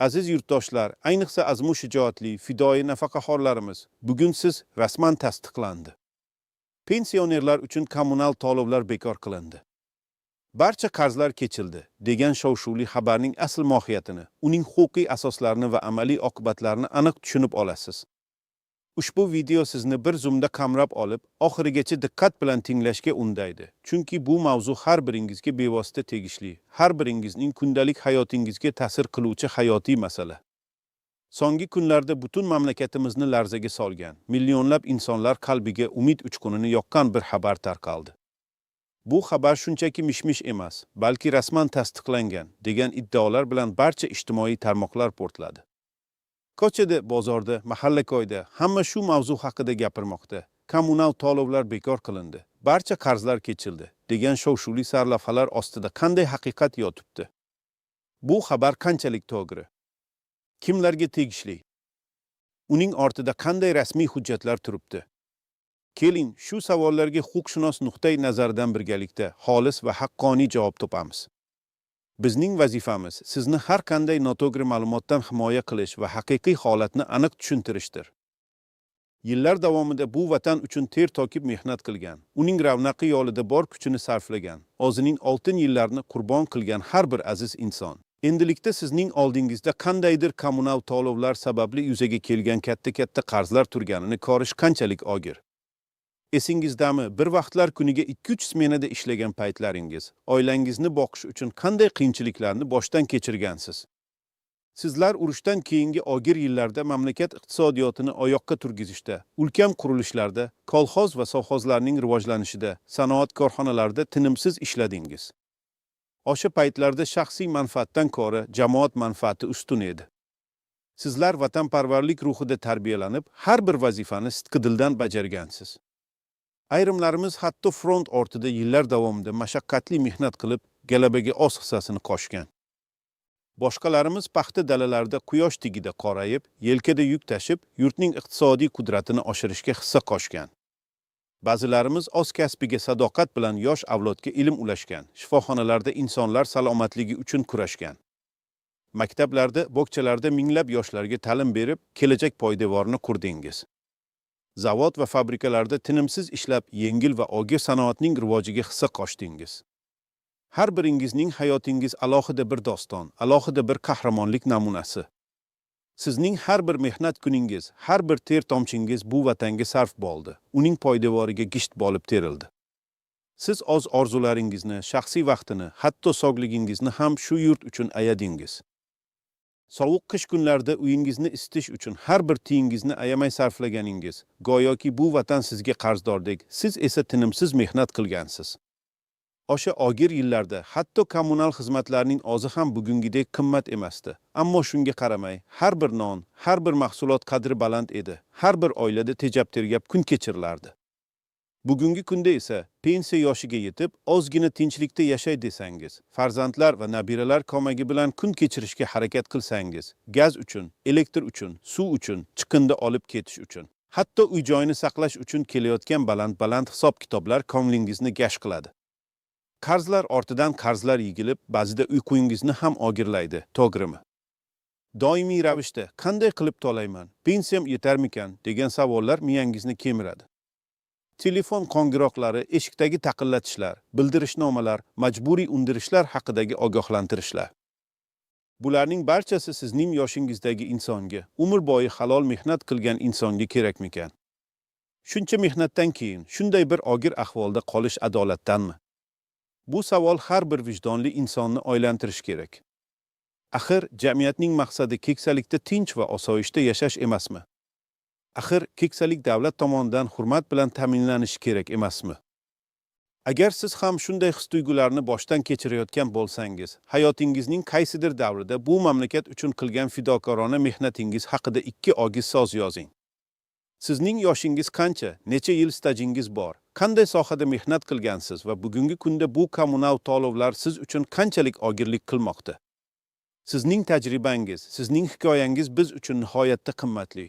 Aziz yurtdoshlar, ayniqsa azmu shijoatli, fidoi nafaqaxo'rlarimiz, bugun siz rasman tasdiqlandi. Pensionerlar uchun kommunal to'lovlar bekor qilindi. Barcha qarzlar kechildi degan shov-shuvli xabarning asl mohiyatini, uning huquqiy asoslarini va amaliy oqibatlarini aniq tushunib olasiz. Ushbu video sizni bir zumda qamrab olib, oxirigacha diqqat bilan tinglashga undaydi. Chunki bu mavzu har biringizga bevosita tegishli, har biringizning kundalik hayotingizga ta'sir qiluvchi hayotiy masala. So'nggi kunlarda butun mamlakatimizni larzaga solgan, millionlab insonlar qalbiga umid uchqunini yoqqan bir xabar tarqaldi. Bu xabar shunchaki mish-mish emas, balki rasman tasdiqlangan degan iddaolar bilan barcha ijtimoiy tarmoqlar portladi. Ko'chada, bozorda, mahalla-ko'yda hamma shu mavzu haqida gapirmoqda. Kommunal to'lovlar bekor qilindi, barcha qarzlar kechildi degan shov-shuvli sarlavhalar ostida qanday haqiqat yotibdi? Bu xabar qanchalik to'g'ri? Kimlarga tegishli? Uning ortida qanday rasmiy hujjatlar turibdi? Keling, shu savollarga huquqshunos nuqtai nazaridan birgalikda xolis va haqqoniy javob topamiz. Bizning vazifamiz sizni har qanday noto'g'ri ma'lumotdan himoya qilish va haqiqiy holatni aniq tushuntirishdir. Yillar davomida bu vatan uchun ter to'kib mehnat qilgan, uning ravnaqi yo'lida bor kuchini sarflagan, o'zining oltin yillarini qurbon qilgan har bir aziz inson. Endilikda sizning oldingizda qandaydir kommunal to'lovlar sababli yuzaga kelgan katta-katta qarzlar turganini ko'rish qanchalik og'ir. Esingizdami, bir vaqtlar kuniga 2-3 smenada ishlagan paytlaringiz, oilangizni boqish uchun qanday qiyinchiliklarni boshdan kechirgansiz? Sizlar urushdan keyingi og'ir yillarda mamlakat iqtisodiyotini oyoqqa turgizishda, ulkan qurilishlarda, kolxoz va sovxozlarning rivojlanishida, sanoat korxonalarida tinimsiz ishladingiz. O'sha paytlarda shaxsiy manfaatdan ko'ra jamoat manfaati ustun edi. Sizlar vatanparvarlik ruhida tarbiyalanib, har bir vazifani sidqidildan bajargansiz. Ayrimlarimiz hatto front ortida yillar davomida mashaqqatli mehnat qilib, galabaga o'z hissasini qo'shgan. Boshqalarimiz paxta dalalarida quyosh tigida qorayib, yelkada yuk tashib, yurtning iqtisodiy qudratini oshirishga hissa qo'shgan. Ba'zilarimiz o'z kasbiga sadoqat bilan yosh avlodga ilm ulashgan, shifoxonalarda insonlar salomatligi uchun kurashgan. Maktablarda, bog'chalarda minglab yoshlarga ta'lim berib, kelajak poydevorini qurdingiz. Zavod va fabrikalarda tinimsiz ishlab, yengil va og'ir sanoatning rivojiga hissa qo'shdingiz. Har biringizning hayotingiz alohida bir doston, alohida bir qahramonlik namunasi. Sizning har bir mehnat kuningiz, har bir ter tomchingiz bu vatanga sarf bo'ldi. Uning poydevoriga gisht bo'lib terildi. Siz o'z orzularingizni, shaxsiy vaqtini, hatto sog'ligingizni ham shu yurt uchun ayadingiz. Sovuq qish kunlarda uyingizni isitish uchun har bir tiyingizni ayamay sarflaganingiz, go'yoki bu vatan sizga qarzdordek, siz esa tinimsiz mehnat qilgansiz. O'sha og'ir yillarda hatto kommunal xizmatlarning o'zi ham bugungidek qimmat emasdi. Ammo shunga qaramay, har bir non, har bir mahsulot qadri baland edi. Har bir oilada tejab-tergab kun kechirilardi. Bugungi kunda esa pensiya yoshiga yetib, ozgina tinchlikda yashay desangiz, farzandlar va nabiralar ko'magi bilan kun kechirishga harakat qilsangiz, gaz uchun, elektr uchun, suv uchun, chiqindi olib ketish uchun, hatto uy-joyni saqlash uchun kelayotgan baland-baland hisob-kitoblar ko'nglingizni gash qiladi. Qarzlar ortidan qarzlar yigilib, ba'zida uyqungizni ham o'g'irlaydi, to'g'rimi? Doimiy ravishda qanday qilib to'layman, pensiyam yetarmikan degan savollar miyangizni kemiradi. Telefon qo'ng'iroqlari, eshikdagi taqillatishlar, bildirishnomalar, majburiy undirishlar haqidagi ogohlantirishlar. Bularning barchasi sizning yoshingizdagi insonga, umr bo'yi halol mehnat qilgan insonga kerakmikan? Shuncha mehnatdan keyin shunday bir og'ir ahvolda qolish adolatdanmi? Bu savol har bir vijdonli insonni o'ylantirishi kerak. Axir jamiyatning maqsadi keksalikda tinch va osoyishta yashash emasmi? Axir keksalik davlat tomonidan hurmat bilan ta'minlanishi kerak emasmi? Agar siz ham shunday his-tuyg'ularni boshdan kechirayotgan bo'lsangiz, hayotingizning qaysidir davrida bu mamlakat uchun qilgan fidokorona mehnatingiz haqida 2 og'iz so'z yozing. Sizning yoshingiz qancha, necha yil stajingiz bor, qanday sohada mehnat qilgansiz va bugungi kunda bu kommunal to'lovlar siz uchun qanchalik og'irlik qilmoqda? Sizning tajribangiz, sizning hikoyangiz biz uchun nihoyatda qimmatli.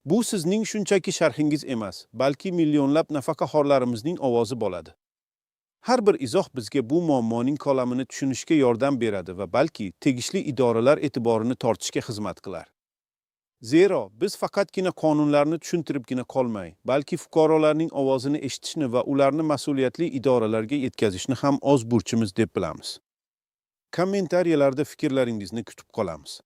Bu sizning shunchaki sharhingiz emas, balki millionlab nafaqaxo'rlarimizning ovozi bo'ladi. Har bir izoh bizga bu muammoning ko'lamini tushunishga yordam beradi va balki tegishli idoralar e'tiborini tortishga xizmat qilar. Zero, biz faqatgina qonunlarni tushuntiribgina qolmay, balki fuqarolarning ovozini eshitishni va ularni mas'uliyatli idoralarga yetkazishni ham o'z burchimiz deb bilamiz. Kommentariyalarda fikrlaringizni kutib qolamiz.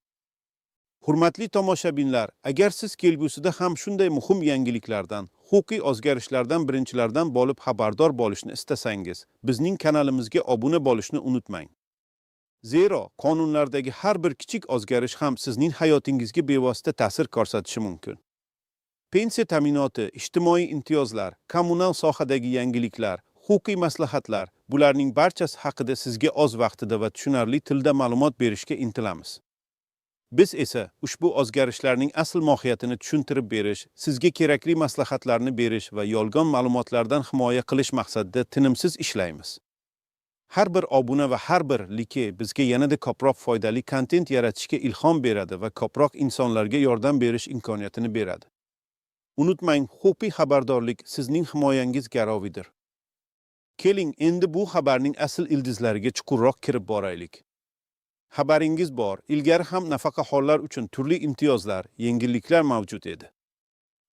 Hurmatli tomoshabinlar, agar siz kelgusida ham shunday muhim yangiliklardan, huquqiy o'zgarishlardan birinchilardan bo'lib xabardor bo'lishni istasangiz, bizning kanalimizga obuna bo'lishni unutmang. Zero, qonunlardagi har bir kichik o'zgarish ham sizning hayotingizga bevosita ta'sir ko'rsatishi mumkin. Pensiya ta'minoti, ijtimoiy imtiyozlar, kommunal sohadagi yangiliklar, huquqiy maslahatlar, bularning barchasi haqida sizga o'z vaqtida va tushunarli tilda ma'lumot berishga intilamiz. Biz esa ushbu o'zgarishlarning asl mohiyatini tushuntirib berish, sizga kerakli maslahatlarni berish va yolg'on ma'lumotlardan himoya qilish maqsadida tinimsiz ishlaymiz. Har bir obuna va har bir like bizga yanada ko'proq foydali kontent yaratishga ilhom beradi va ko'proq insonlarga yordam berish imkoniyatini beradi. Unutmang, huquqiy xabardorlik sizning himoyangiz garovidir. Keling, endi bu xabarning asl ildizlariga chuqurroq kirib boraylik. Xabaringiz bor, ilgari ham nafaqaxo'rlar uchun turli imtiyozlar, yengilliklar mavjud edi.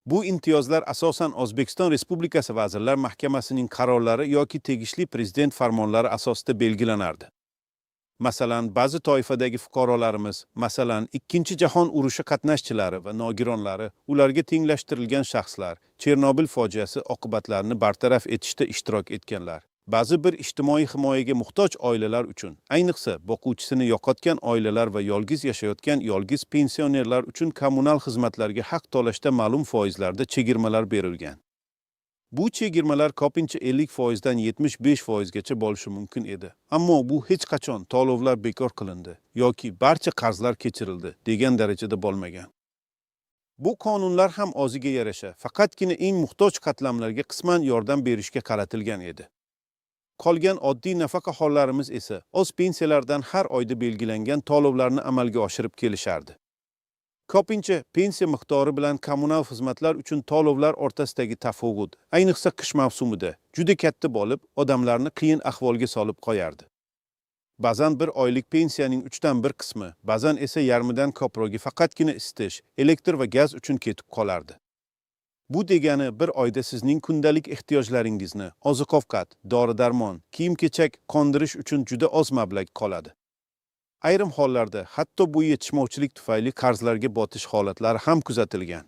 Bu imtiyozlar asosan O'zbekiston Respublikasi Vazirlar Mahkamasining qarorlari yoki tegishli prezident farmonlari asosida belgilanardi. Masalan, ba'zi toifadagi fuqarolarimiz, masalan, Ikkinchi jahon urushi qatnashchilari va nogironlari, ularga tenglashtirilgan shaxslar, Chernobil fojiasi oqibatlarini bartaraf etishda ishtirok etganlar, ba'zi bir ijtimoiy himoyaga muhtoj oilalar uchun, ayniqsa boquvchisini yo'qotgan oilalar va yolg'iz yashayotgan yolg'iz pensionerlar uchun kommunal xizmatlarga haq to'lashda ma'lum foizlarda chegirmalar berilgan. Bu chegirmalar ko'pincha 50% dan 75% gacha bo'lishi mumkin edi. Ammo bu hech qachon to'lovlar bekor qilindi yoki barcha qarzlar kechirildi degan darajada bo'lmagan. Bu qonunlar ham o'ziga yarasha faqatgina eng muhtoj qatlamlarga qisman yordam berishga qaratilgan edi. Qolgan oddiy nafaqaxo'rlarimiz esa o'z pensiyalaridan har oyda belgilangan to'lovlarni amalga oshirib kelishardi. Ko'pincha pensiya miqdori bilan kommunal xizmatlar uchun to'lovlar o'rtasidagi tafovut, ayniqsa qish mavsumida, juda katta bo'lib, odamlarni qiyin ahvolga solib qo'yardi. Ba'zan bir oylik pensiyaning 3dan 1 qismi, ba'zan esa yarmidan ko'prog'i faqatgina isitish, elektr va gaz uchun ketib qolardi. Bu degani bir oyda sizning kundalik ehtiyojlaringizni, oziq-ovqat, dori-darmon, kiyim-kechak qondirish uchun juda oz mablag' qoladi. Ayrim hollarda hatto bu yetishmovchilik tufayli qarzlarga botish holatlari ham kuzatilgan.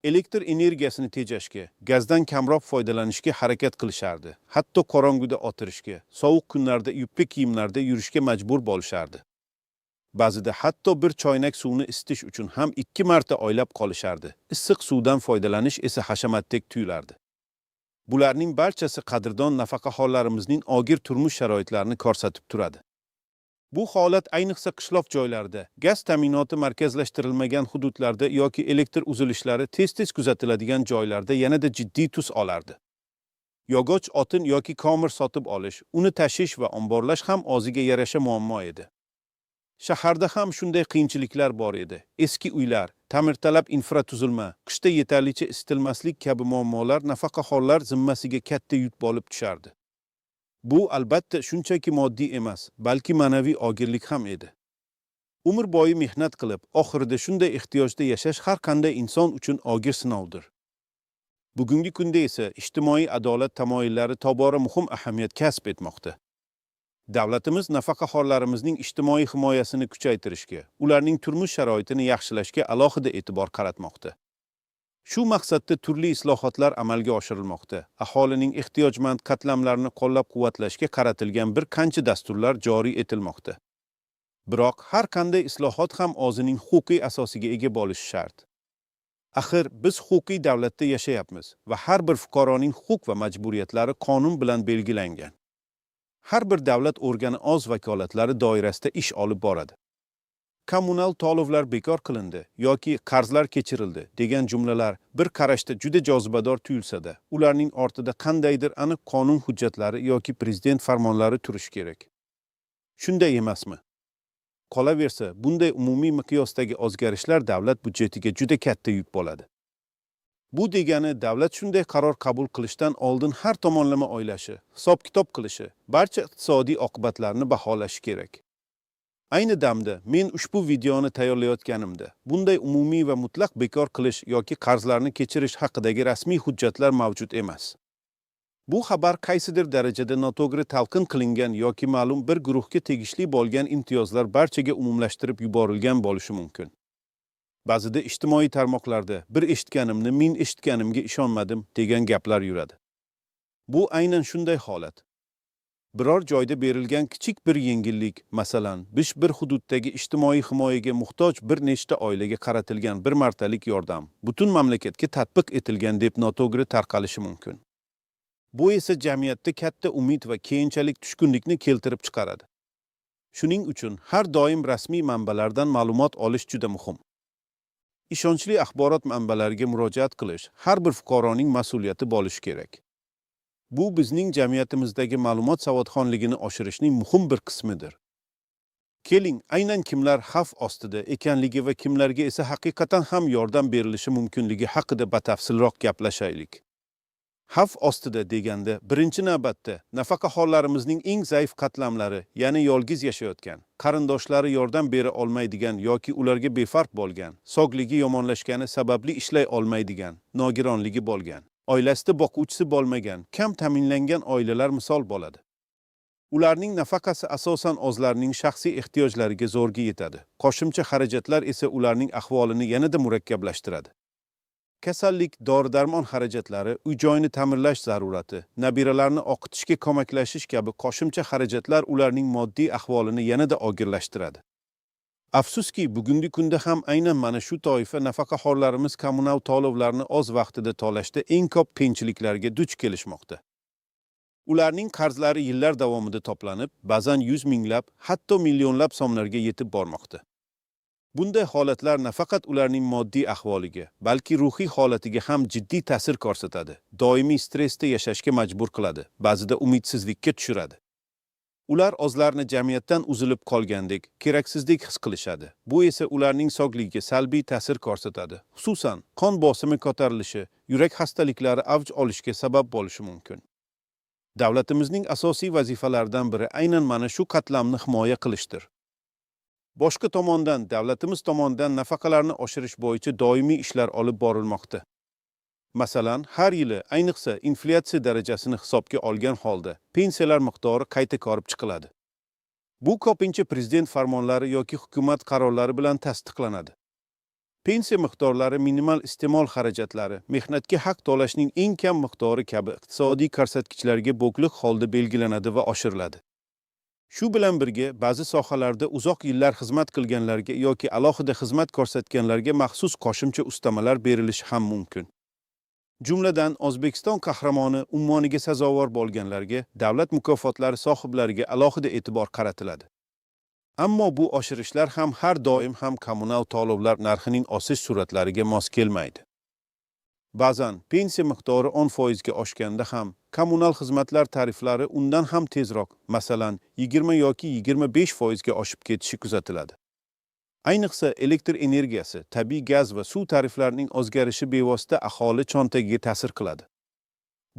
Elektr energiyasini tejashga, gazdan kamroq foydalanishga harakat qilishardi. Hatto qorong'uda o'tirishga, sovuq kunlarda yupqa kiyimlarda yurishga majbur bo'lishardi. Ba'zida hatto bir choynak suvni isitish uchun ham 2 marta oylab qolishardi. Issiq suvdan foydalanish esa hashamatdek tuyulardi. Bularning barchasi qadrdon nafaqaxo'rlarimizning og'ir turmush sharoitlarini ko'rsatib turadi. Bu holat ayniqsa qishloq joylarda, gaz ta'minoti markazlashtirilmagan hududlarda yoki elektr uzilishlari tez-tez kuzatiladigan joylarda yanada jiddiy tus olardi. Yog'och o'tin yoki ko'mir sotib olish, uni tashish va omborlash ham o'ziga yarasha muammo edi. Shaharda ham shunday qiyinchiliklar bor edi. Eski uylar, ta'mirtalab infratuzilma, qishda yetarlicha isitilmaslik kabi muammolar nafaqaxo'rlar zimmasiga katta yuk bo'lib tushardi. Bu albatta shunchaki moddiy emas, balki ma'naviy og'irlik ham edi. Umr bo'yi mehnat qilib, oxirida shunday ehtiyojda yashash har qanday inson uchun og'ir sinovdir. Bugungi kunda esa ijtimoiy adolat tamoyillari tobora muhim ahamiyat kasb etmoqda. Davlatimiz nafaqaxo'rlarimizning ijtimoiy himoyasini kuchaytirishga, ularning turmush sharoitini yaxshilashga alohida e'tibor qaratmoqda. Shu maqsadda turli islohotlar amalga oshirilmoqda. Aholining ehtiyojmand qatlamlarini qo'llab-quvvatlashga qaratilgan bir qancha dasturlar joriy etilmoqda. Biroq har qanday islohot ham o'zining huquqiy asosiga ega bo'lishi shart. Axir biz huquqiy davlatda yashayapmiz va har bir fuqaroning huquq va majburiyatlari qonun bilan belgilangan. Har bir davlat organi o'z vakolatlari doirasida ish olib boradi. Kommunal to'lovlar bekor qilindi yoki qarzlar kechirildi degan jumlalar bir qarashda juda jozibador tuyulsa-da, ularning ortida qandaydir aniq qonun hujjatlari yoki prezident farmonlari turishi kerak. Shunday emasmi? Qolaversa, bunday umumiy miqyosdagi o'zgarishlar davlat budjetiga juda katta yuk bo'ladi. Bu degani davlat shunday qaror qabul qilishdan oldin har tomonlama o'ylashi, hisob-kitob qilishi, barcha iqtisodiy oqibatlarni baholashi kerak. Ayni damda men ushbu videoni tayyorlayotganimda bunday umumiy va mutlaq bekor qilish yoki qarzlarni kechirish haqidagi rasmiy hujjatlar mavjud emas. Bu xabar qaysidir darajada noto'g'ri talqin qilingan yoki ma'lum bir guruhga tegishli bo'lgan imtiyozlar barchaga umumlashtirib yuborilgan bo'lishi mumkin. Ba'zida ijtimoiy tarmoqlarda bir eshitganimni men eshitganimga ishonmadim degan gaplar yuradi. Bu aynan shunday holat. Biror joyda berilgan kichik bir yengillik, masalan, bir hududdagi ijtimoiy himoyaga muhtoj bir nechta oilaga qaratilgan bir martalik yordam butun mamlakatga tatbiq etilgan deb noto'g'ri tarqalishi mumkin. Bu esa jamiyatda katta umid va keyinchalik tushkunlikni keltirib chiqaradi. Shuning uchun har doim rasmiy manbalardan ma'lumot olish juda muhim. Ishonchli axborot manbalariga murojaat qilish har bir fuqaroning mas'uliyati bo'lishi kerak. Bu bizning jamiyatimizdagi ma'lumot savodxonligini oshirishning muhim bir qismidir. Keling, aynan kimlar xavf ostida ekanligi va kimlarga esa haqiqatan ham yordam berilishi mumkinligi haqida batafsilroq gaplashaylik. Xavf ostida deganda birinchi navbatda nafaqaxonlarimizning eng zaif qatlamlari, ya'ni yolg'iz yashayotgan, qarindoshlari yordam bera olmaydigan yoki ularga befarq bo'lgan, sog'ligi yomonlashgani sababli ishlay olmaydigan, nogironligi bo'lgan, oilasida boquvchisi bo'lmagan, kam ta'minlangan oilalar misol bo'ladi. Ularning nafaqasi asosan o'zlarining shaxsiy ehtiyojlariga zo'rg'a yetadi. Qo'shimcha xarajatlar esa ularning ahvolini yanada murakkablashtiradi. Kasallik, dori-darmon xarajatlari, uy-joyni ta'mirlash zarurati, nabiralarni o'qitishga ko'maklashish kabi qo'shimcha xarajatlar ularning moddiy ahvolini yanada og'irlashtiradi. Afsuski, bugungi kunda ham aynan mana shu toifa nafaqaxo'rlarimiz kommunal to'lovlarni o'z vaqtida to'lashda eng ko'p qiyinchiliklarga duch kelishmoqda. Ularning qarzlari yillar davomida to'planib, ba'zan 100 minglab, hatto millionlab so'mlarga yetib bormoqda. Bunday holatlar nafaqat ularning moddiy ahvoliga, balki ruhiy holatiga ham jiddiy ta'sir ko'rsatadi. Doimiy stressda yashashga majbur qiladi, ba'zida umidsizlikka tushiradi. Ular o'zlarini jamiyatdan uzilib qolgandek, keraksizdek his qilishadi. Bu esa ularning sog'ligiga salbiy ta'sir ko'rsatadi. Xususan, qon bosimi ko'tarilishi, yurak xastaliklari avj olishiga sabab bo'lishi mumkin. Davlatimizning asosiy vazifalaridan biri aynan mana shu qatlamni himoya qilishdir. Boshqa tomondan, davlatimiz tomonidan nafaqalarni oshirish bo'yicha doimiy ishlar olib borilmoqda. Masalan, har yili, ayniqsa inflyatsiya darajasini hisobga olgan holda, pensiyalar miqdori qayta ko'rib chiqiladi. Bu ko'pincha prezident farmonlari yoki hukumat qarorlari bilan tasdiqlanadi. Pensiya miqdorlari minimal iste'mol xarajatlari, mehnatga haq to'lashning eng kam miqdori kabi iqtisodiy ko'rsatkichlarga bog'liq holda belgilanadi va oshiriladi. Shu bilan birga, ba'zi sohalarda uzoq yillar xizmat qilganlarga yoki alohida xizmat ko'rsatganlarga maxsus qo'shimcha ustamalar berilishi ham mumkin. Jumladan, O'zbekiston qahramoni unvoniga sazovor bo'lganlarga davlat mukofotlari sohiblariga alohida e'tibor qaratiladi. Ammo bu oshirishlar ham har doim ham kommunal to'lovlar narxining o'sish sur'atlariga mos kelmaydi. Ba'zan pensiya miqdori 10% ga oshganda ham kommunal xizmatlar tariflari undan ham tezroq, masalan, 20 yoki 25% ga oshib ketishi kuzatiladi. Ayniqsa elektr energiyasi, tabiiy gaz va suv tariflarining o'zgarishi bevosita aholi cho'ntagiga ta'sir qiladi.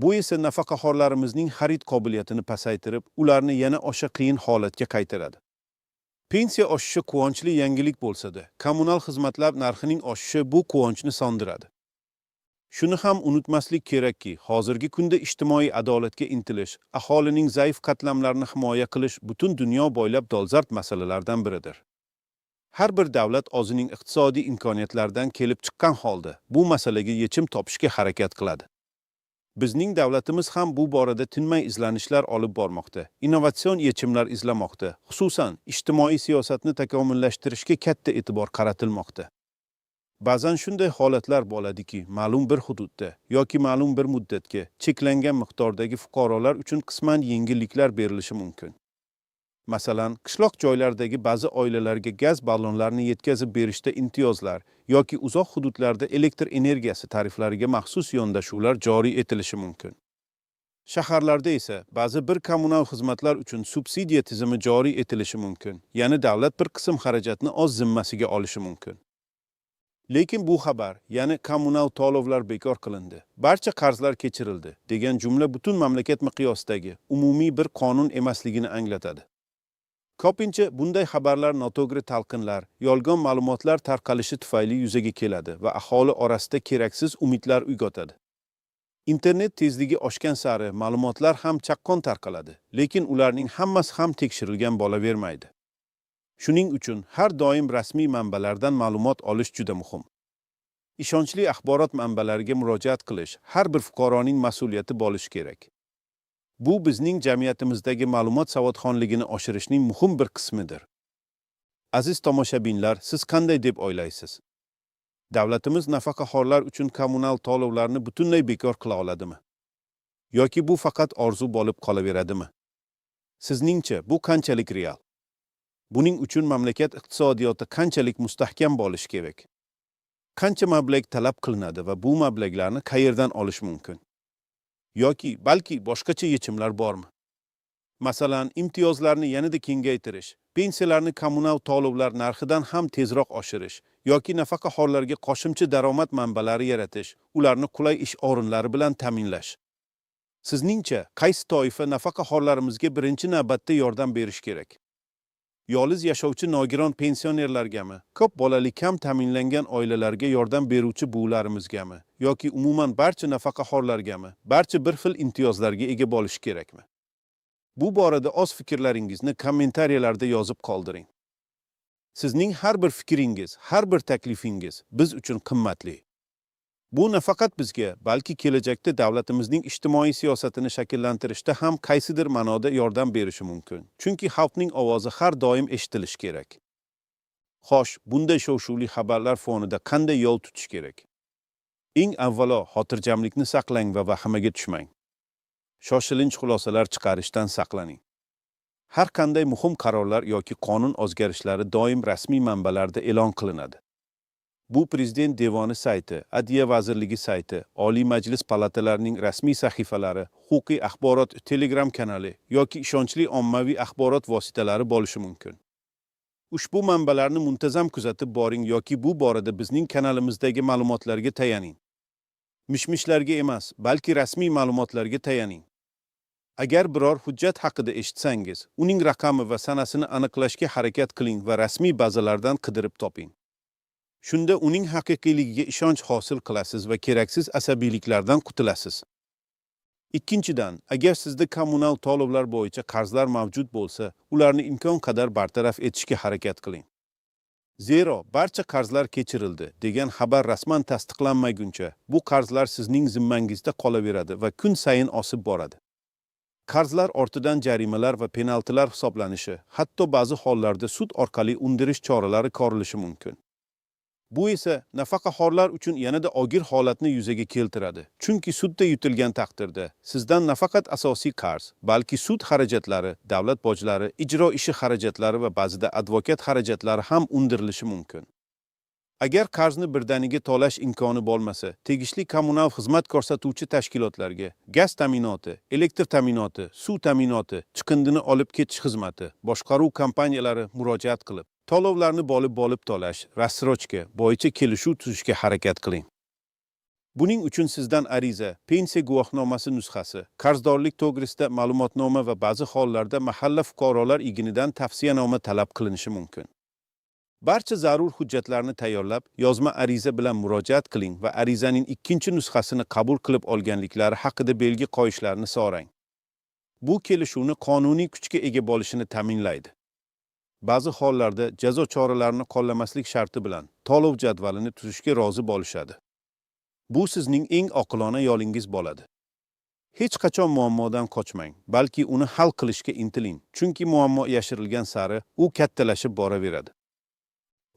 Bu esa nafaqaxo'rlarimizning xarid qobiliyatini pasaytirib, ularni yana o'sha qiyin holatga qaytaradi. Pensiya oshishi quvonchli yangilik bo'lsa-da, kommunal xizmatlar narxining oshishi bu quvonchni sondiradi. Shuni ham unutmaslik kerakki, hozirgi kunda ijtimoiy adolatga intilish, aholining zaif qatlamlarini himoya qilish butun dunyo bo'ylab dolzarb masalalardan biridir. Har bir davlat o'zining iqtisodiy imkoniyatlaridan kelib chiqqan holda bu masalaga yechim topishga harakat qiladi. Bizning davlatimiz ham bu borada tinmay izlanishlar olib bormoqda, innovatsion yechimlar izlamoqda, xususan ijtimoiy siyosatni takomillashtirishga katta e'tibor qaratilmoqda. Ba'zan shunday holatlar bo'ladiki, ma'lum bir hududda yoki ma'lum bir muddatga cheklangan miqdordagi fuqarolar uchun qisman yengilliklar berilishi mumkin. Masalan, qishloq joylardagi ba'zi oilalarga gaz ballonlarini yetkazib berishda imtiyozlar yoki uzoq hududlarda elektr energiyasi tariflariga maxsus yondashuvlar joriy etilishi mumkin. Shaharlarda esa ba'zi bir kommunal xizmatlar uchun subsidiya tizimi joriy etilishi mumkin, ya'ni davlat bir qism xarajatni o'z zimmasiga olishi mumkin. Lekin bu xabar, ya'ni kommunal to'lovlar bekor qilindi, barcha qarzlar kechirildi degan jumla butun mamlakat miqyosidagi umumiy bir qonun emasligini anglatadi. Ko'pincha bunday xabarlar noto'g'ri talqinlar, yolg'on ma'lumotlar tarqalishi tufayli yuzaga keladi va aholi orasida keraksiz umidlar uyg'otadi. Internet tezligi oshgan sari ma'lumotlar ham chaqqon tarqaladi, lekin ularning hammasi ham tekshirilgan bo'lavermaydi. Shuning uchun har doim rasmiy manbalardan ma'lumot olish juda muhim. Ishonchli axborot manbalariga murojaat qilish har bir fuqaroning mas'uliyati bo'lishi kerak. Bu bizning jamiyatimizdagi ma'lumot savodxonligini oshirishning muhim bir qismidir. Aziz tomoshabinlar, siz qanday deb o'ylaysiz? Davlatimiz nafaqaxo'rlar uchun kommunal to'lovlarni butunlay bekor qila oladimi? Yoki bu faqat orzu bo'lib qolaveradimi? Sizningcha bu qanchalik real? Buning uchun mamlakat iqtisodiyoti qanchalik mustahkam bo'lishi kerak? Qancha mablag' talab qilinadi va bu mablag'larni qayerdan olish mumkin? Yoki balki boshqacha yechimlar bormi? Masalan, imtiyozlarni yanada kengaytirish, pensiyalarni kommunal to'lovlar narxidan ham tezroq oshirish yoki nafaqaxo'rlarga qo'shimcha daromad manbalari yaratish, ularni qulay ish o'rinlari bilan ta'minlash. Sizningcha, qaysi toifa nafaqaxo'rlarimizga birinchi navbatda yordam berish kerak? Yolg'iz yashovchi nogiron pensionerlargami, ko'p bolali kam ta'minlangan oilalarga yordam beruvchi buvlarimizgami yoki umuman barcha nafaqaxo'rlargami, barcha bir xil imtiyozlarga ega bo'lishi kerakmi? Bu borada o'z fikrlaringizni kommentariyalarda yozib qoldiring. Sizning har bir fikringiz, har bir taklifingiz biz uchun qimmatli. Bu nafaqat bizga, balki kelajakda davlatimizning ijtimoiy siyosatini shakllantirishda ham qaysidir ma'noda yordam berishi mumkin. Chunki xalqning ovozi har doim eshitilishi kerak. Xo'sh, bunday shov-shuvli xabarlar fonida qanday yo'l tutish kerak? Eng avvalo, xotirjamlikni saqlang va vahimaga tushmang. Shoshilinch xulosalar chiqarishdan saqlaning. Har qanday muhim qarorlar yoki qonun o'zgarishlari doim rasmiy manbalarda e'lon qilinadi. Bu Prezident devoni sayti, Adliya vazirligi sayti, Oliy Majlis palatalarining rasmiy sahifalari, huquqiy axborot Telegram kanali yoki ishonchli ommaviy axborot vositalari bo'lishi mumkin. Ushbu manbalarni muntazam kuzatib boring yoki bu borada bizning kanalimizdagi ma'lumotlarga tayaning. Mishmishlarga emas, balki rasmiy ma'lumotlarga tayaning. Agar biror hujjat haqida eshitsangiz, uning raqami va sanasini aniqlashga harakat qiling va rasmiy bazalardan qidirib toping. Shunda uning haqiqiyligiga ishonch hosil qilasiz va keraksiz asabiyliklardan qutulasiz. Ikkinchidan, agar sizda kommunal to'lovlar bo'yicha qarzlar mavjud bo'lsa, ularni imkon qadar bartaraf etishga harakat qiling. Zero, barcha qarzlar kechirildi degan xabar rasman tasdiqlanmaguncha, bu qarzlar sizning zimmangizda qolaveradi va kun sayin o'sib boradi. Qarzlar ortidan jarimalar va penaltilar hisoblanishi, hatto ba'zi hollarda sud orqali undirish choralari ko'rilishi mumkin. Bu esa nafaqaxo'rlar uchun yanada og'ir holatni yuzaga keltiradi. Chunki sudda yutilgan taqdirda sizdan nafaqat asosiy qarz, balki sud xarajatlari, davlat bojlari, ijro ishi xarajatlari va ba'zida advokat xarajatlari ham undirilishi mumkin. Agar qarzni birdaniga to'lash imkoni bo'lmasa, tegishli kommunal xizmat ko'rsatuvchi tashkilotlarga gaz ta'minoti, elektr ta'minoti, suv ta'minoti, chiqindini olib ketish xizmati, boshqaruv kompaniyalari murojaat qilib, to'lovlarni bo'lib to'lash, rassrochka bo'yicha kelishuv tuzishga harakat qiling. Buning uchun sizdan ariza, pensiya guvohnomasi nusxasi, qarzdorlik to'g'risida ma'lumotnoma va ba'zi hollarda mahalla fuqarolar iginidan tavsiyanoma talab qilinishi mumkin. Barcha zarur hujjatlarni tayyorlab, yozma ariza bilan murojaat qiling va arizaning ikkinchi nusxasini qabul qilib olganliklari haqida belgi qo'yishlarini so'rang. Bu kelishuvni qonuniy kuchga ega bo'lishini ta'minlaydi. Ba'zi hollarda jazo choralarini qo'llamaslik sharti bilan to'lov jadvalini tuzishga rozi bo'lishadi. Bu sizning eng oqilona yo'lingiz bo'ladi. Hech qachon muammodan qochmang, balki uni hal qilishga intiling, chunki muammo yashirilgan sari u kattalashib boraveradi.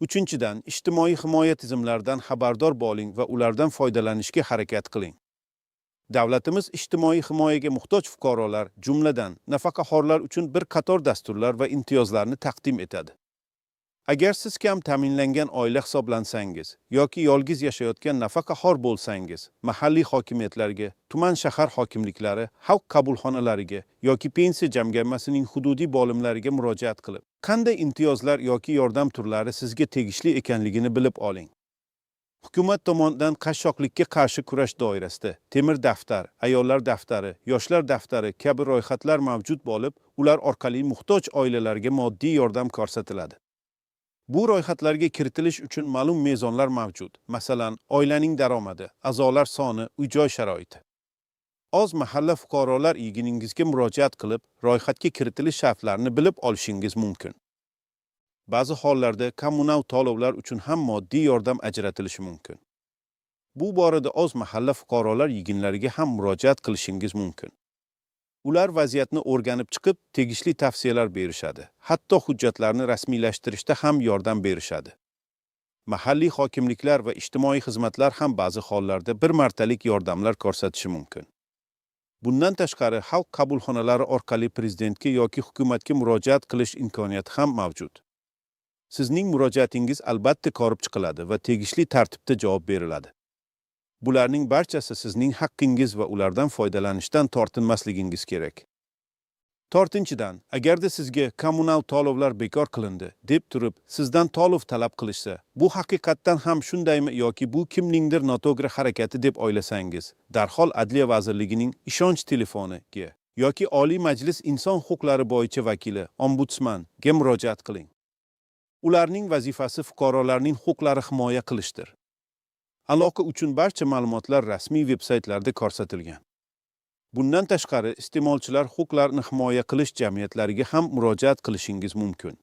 Uchinchidan, ijtimoiy himoya tizimlaridan xabardor bo'ling va ulardan foydalanishga harakat qiling. Davlatimiz ijtimoiy himoyaga muhtoj fuqarolar, jumladan nafaqaxo'rlar uchun bir qator dasturlar va imtiyozlarni taqdim etadi. Agar siz kam ta'minlangan oila hisoblansangiz yoki yolg'iz yashayotgan nafaqaxo'r bo'lsangiz, mahalliy hokimiyatlarga, tuman shahar hokimliklari, xalq qabulxonalariga yoki pensiya jamg'armasining hududiy bo'limlariga murojaat qilib, qanday imtiyozlar yoki yordam turlari sizga tegishli ekanligini bilib oling. Hukumat tomonidan qashshoqlikka qarshi kurash doirasida temir daftar, ayollar daftari, yoshlar daftari kabi ro'yxatlar mavjud bo'lib, ular orqali muhtoj oilalarga moddiy yordam ko'rsatiladi. Bu ro'yxatlarga kiritilish uchun ma'lum mezonlar mavjud. Masalan, oilaning daromadi, a'zolar soni, uy-joy sharoiti. Oz mahalla fuqarolar iginingizga murojaat qilib, ro'yxatga kiritilish shartlarini bilib olishingiz mumkin. Ba'zi hollarda kommunal to'lovlar uchun ham moddiy yordam ajratilishi mumkin. Bu borada oz mahalla fuqarolar yiginlariga ham murojaat qilishingiz mumkin. Ular vaziyatni o'rganib chiqib, tegishli tavsiyalar berishadi. Hatto hujjatlarni rasmiylashtirishda ham yordam berishadi. Mahalliy hokimliklar va ijtimoiy xizmatlar ham ba'zi hollarda bir martalik yordamlar ko'rsatishi mumkin. Bundan tashqari, xalq qabulxonalari orqali prezidentga yoki hukumatga murojaat qilish imkoniyati ham mavjud. Sizning murojaatingiz albatta ko'rib chiqiladi va tegishli tartibda javob beriladi. Bularning barchasi sizning haqqingiz va ulardan foydalanishdan tortinmasligingiz kerak. To'rtinchidan, agarda sizga kommunal to'lovlar bekor qilindi deb turib, sizdan to'lov talab qilishsa, bu haqiqatdan ham shundaymi yoki bu kimningdir noto'g'ri harakati deb o'ylasangiz, darhol Adliya vazirligining ishonch telefoniga yoki Oliy Majlis inson huquqlari bo'yicha vakili, ombudsmanga murojaat qiling. Ularning vazifasi fuqarolarning huquqlari himoya qilishdir. Aloqa uchun barcha ma'lumotlar rasmiy veb-saytlarda ko'rsatilgan. Bundan tashqari, iste'molchilar huquqlarini himoya qilish jamiyatlariga ham murojaat qilishingiz mumkin.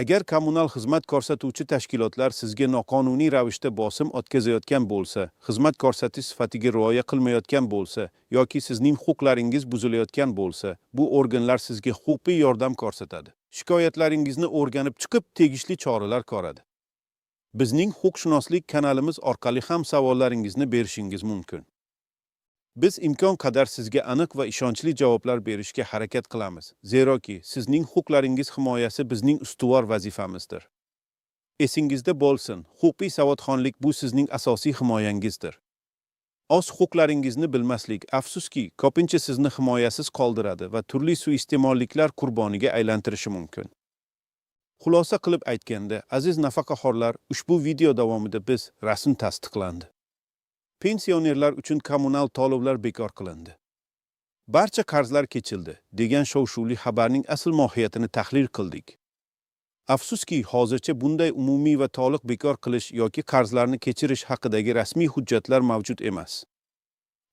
Agar kommunal xizmat ko'rsatuvchi tashkilotlar sizga noqonuniy ravishda bosim o'tkazayotgan bo'lsa, xizmat ko'rsatish sifatiga rioya qilmayotgan bo'lsa yoki sizning huquqlaringiz buzilayotgan bo'lsa, bu organlar sizga huquqiy yordam ko'rsatadi. Shikoyatlaringizni o'rganib chiqib, tegishli choralar ko'radi. Bizning huquqshunoslik kanalimiz orqali ham savollaringizni berishingiz mumkin. Biz imkon qadar sizga aniq va ishonchli javoblar berishga harakat qilamiz, zeroki sizning huquqlaringiz himoyasi bizning ustuvor vazifamizdir. Esingizda bo'lsin, huquqiy savodxonlik bu sizning asosiy himoyangizdir. O'z huquqlaringizni bilmaslik, afsuski, ko'pincha sizni himoyasiz qoldiradi va turli suiiste'molliklar qurboniga aylantirishi mumkin. Xulosa qilib aytganda, aziz nafaqaxo'rlar, ushbu video davomida biz rasm tasdiqlandi. Pensionerlar uchun kommunal to'lovlar bekor qilindi. Barcha qarzlar kechildi degan shov-shuvli xabarning asl mohiyatini tahlil qildik. Afsuski, hozircha bunday umumiy va to'liq bekor qilish yoki qarzlarni kechirish haqidagi rasmiy hujjatlar mavjud emas.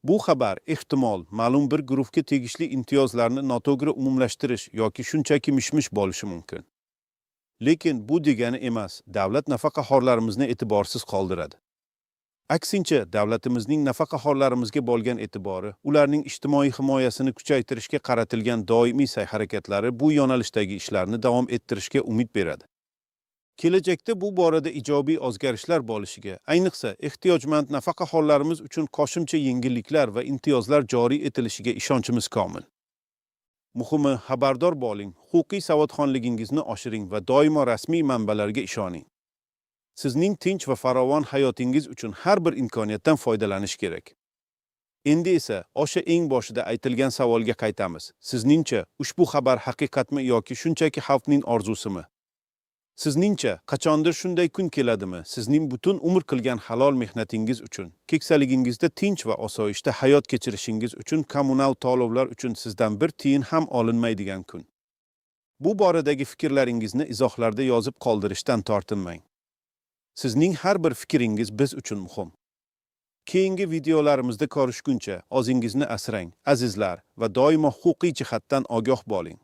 Bu xabar ehtimol ma'lum bir guruhga tegishli imtiyozlarni noto'g'ri umumlashtirish yoki shunchaki mishmish bo'lishi mumkin. Lekin bu degani emas, davlat nafaqaxo'rlarimizni e'tiborsiz qoldiradi. Aksincha, davlatimizning nafaqaxo'rlarimizga bo'lgan e'tibori, ularning ijtimoiy himoyasini kuchaytirishga qaratilgan doimiy sa'y-harakatlari bu yo'nalishdagi ishlarni davom ettirishga umid beradi. Kelajakda bu borada ijobiy o'zgarishlar bo'lishiga, ayniqsa ehtiyojmand nafaqaxo'rlarimiz uchun qo'shimcha yengilliklar va imtiyozlar joriy etilishiga ishonchimiz komil. Muhimi, xabardor bo'ling, huquqiy savodxonligingizni oshiring va doimo rasmiy manbalarga ishoning. Sizning tinch va farovon hayotingiz uchun har bir imkoniyatdan foydalanish kerak. Endi esa o'sha eng boshida aytilgan savolga qaytamiz. Sizningcha, ushbu xabar haqiqatmi yoki shunchaki xalqning orzusimi? Sizningcha, qachondir shunday kun keladimi? Sizning butun umr qilgan halol mehnatingiz uchun, keksaligingizda tinch va osoyishta hayot kechirishingiz uchun kommunal to'lovlar uchun sizdan bir tiyin ham olinmaydigan kun. Bu boradagi fikrlaringizni izohlarda yozib qoldirishdan tortinmang. Sizning har bir fikringiz biz uchun muhim. Keyingi videolarimizda ko'rishguncha o'zingizni asrang, azizlar, va doimo huquqiy jihatdan ogoh bo'ling.